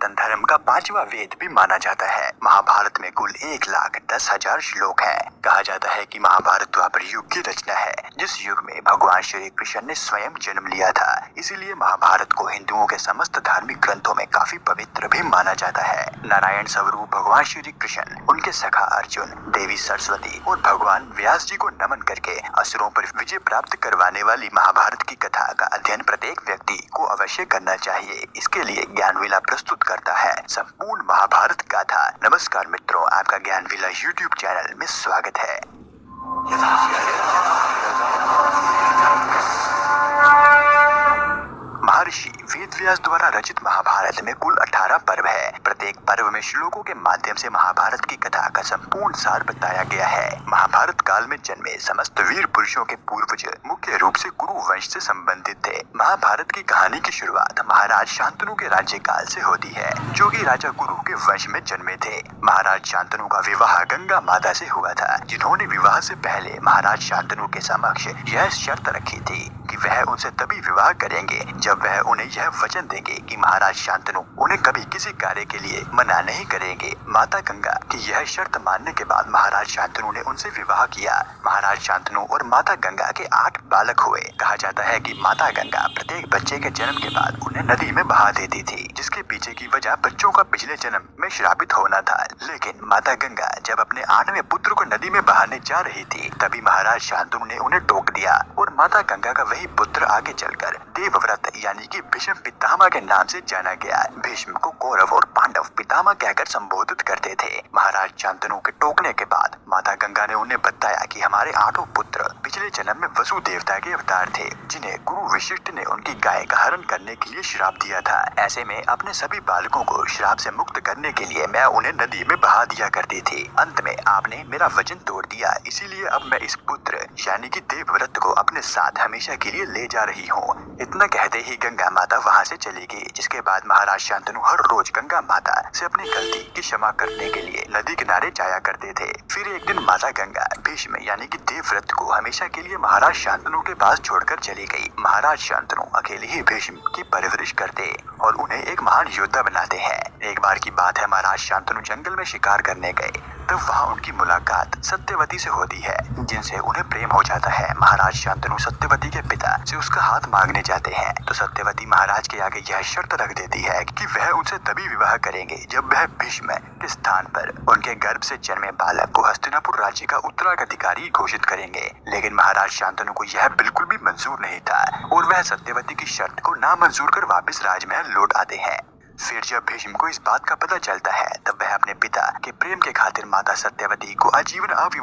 सनातन धर्म का पांचवा वेद भी माना जाता है। महाभारत में कुल 1,10,000 श्लोक हैं। कहा जाता है कि महाभारत द्वापर युग की रचना है, जिस युग में भगवान श्री कृष्ण ने स्वयं जन्म लिया था। इसीलिए महाभारत को हिंदुओं के समस्त धार्मिक ग्रंथों में काफी पवित्र भी माना जाता है। नारायण स्वरूप भगवान श्री कृष्ण, उनके सखा अर्जुन, देवी सरस्वती और भगवान व्यास जी को नमन करके असुरों पर विजय प्राप्त करवाने वाली महाभारत की कथा का अध्ययन प्रत्येक व्यक्ति को अवश्य करना चाहिए। इसके लिए ज्ञानविला प्रस्तुत करता है संपूर्ण महाभारत गाथा। नमस्कार मित्रों, आपका ज्ञानविला यूट्यूब चैनल में स्वागत है। महर्षि वेदव्यास द्वारा रचित महाभारत में कुल 18 पर्व है। प्रत्येक पर्व में श्लोकों के माध्यम से महाभारत की कथा का संपूर्ण सार बताया गया है। महाभारत काल में जन्मे समस्त वीर पुरुषों के पूर्वज मुख्य रूप से कुरु वंश से संबंधित थे। महाभारत की कहानी की शुरुआत महाराज शांतनु के राज्य काल से होती है, जो कि राजा कुरु के वंश में जन्मे थे। महाराज शांतनु का विवाह गंगा माता से हुआ था, जिन्होंने विवाह से पहले महाराज शांतनु के समक्ष यह शर्त रखी थी कि वह उनसे तभी विवाह करेंगे जब वह उन्हें यह वचन देंगे कि महाराज शांतनु उन्हें कभी किसी कार्य के लिए मना नहीं करेंगे। माता गंगा की यह शर्त मानने के बाद महाराज शांतनु ने उनसे विवाह किया। महाराज शांतनु और माता गंगा के 8 बालक हुए। कहा जाता है कि माता गंगा प्रत्येक बच्चे के जन्म के बाद उन्हें नदी में बहा देती थी, जिसके पीछे की वजह बच्चों का पिछले जन्म में श्रापित होना था। लेकिन माता गंगा जब अपने 8वें पुत्र को नदी में बहाने जा रही थी, तभी महाराज शांतनु ने उन्हें टोक दिया और माता गंगा का वही पुत्र आगे चलकर देवव्रत यानी कि भीष्म पितामह के नाम से जाना गया। भीष्म को कौरव और पांडव पितामह कहकर संबोधित करते थे। महाराज शांतनु के टोकने के बाद माता गंगा ने उन्हें बताया कि हमारे 8 पुत्र पिछले जन्म में वसु देवता के अवतार थे, जिन्हें गुरु वशिष्ठ ने उनकी गाय का हरण करने के लिए श्राप दिया था। ऐसे में अपने सभी बालकों को श्राप से मुक्त करने के लिए मैं उन्हें नदी में बहा दिया करती थी। अंत में आपने मेरा वचन तोड़ दिया, इसीलिए अब मैं इस पुत्र यानी कि देवव्रत को अपने साथ हमेशा के लिए ले जा रही हूँ। इतना कहते ही गंगा माता वहाँ से चली गई, जिसके बाद महाराज शांतनु हर रोज गंगा माता से अपनी गलती की क्षमा करने के लिए नदी किनारे जाया करते थे। फिर एक दिन माता गंगा भीष्म यानी कि देवव्रत को हमेशा के लिए महाराज शांतनु के पास छोड़कर चली गई। महाराज शांतनु अकेले ही भीष्म की परवरिश करते और उन्हें एक महान योद्धा बनाते हैं। एक बार की बात है, महाराज शांतनु जंगल में शिकार करने गए, तब वहाँ उनकी मुलाकात सत्यवती से होती है, जिनसे उन्हें प्रेम हो जाता है। महाराज शांतनु सत्यवती के पिता से उसका हाथ मांगने जाते हैं, तो सत्यवती महाराज के आगे यह शर्त रख देती है कि वह उनसे तभी विवाह करेंगे जब वह भीष्म के स्थान पर उनके गर्भ से जन्मे बालक को हस्तिनापुर राज्य का उत्तराधिकारी घोषित करेंगे। लेकिन महाराज शांतनु को यह बिल्कुल भी मंजूर नहीं था और वह सत्यवती की शर्त को नामंजूर कर वापस राजमहल लौट आते हैं। फिर जब भीष्म को इस बात का पता चलता है, तब वह अपने पिता के प्रेम के खातिर माता सत्यवती को आजीवन अविवाहित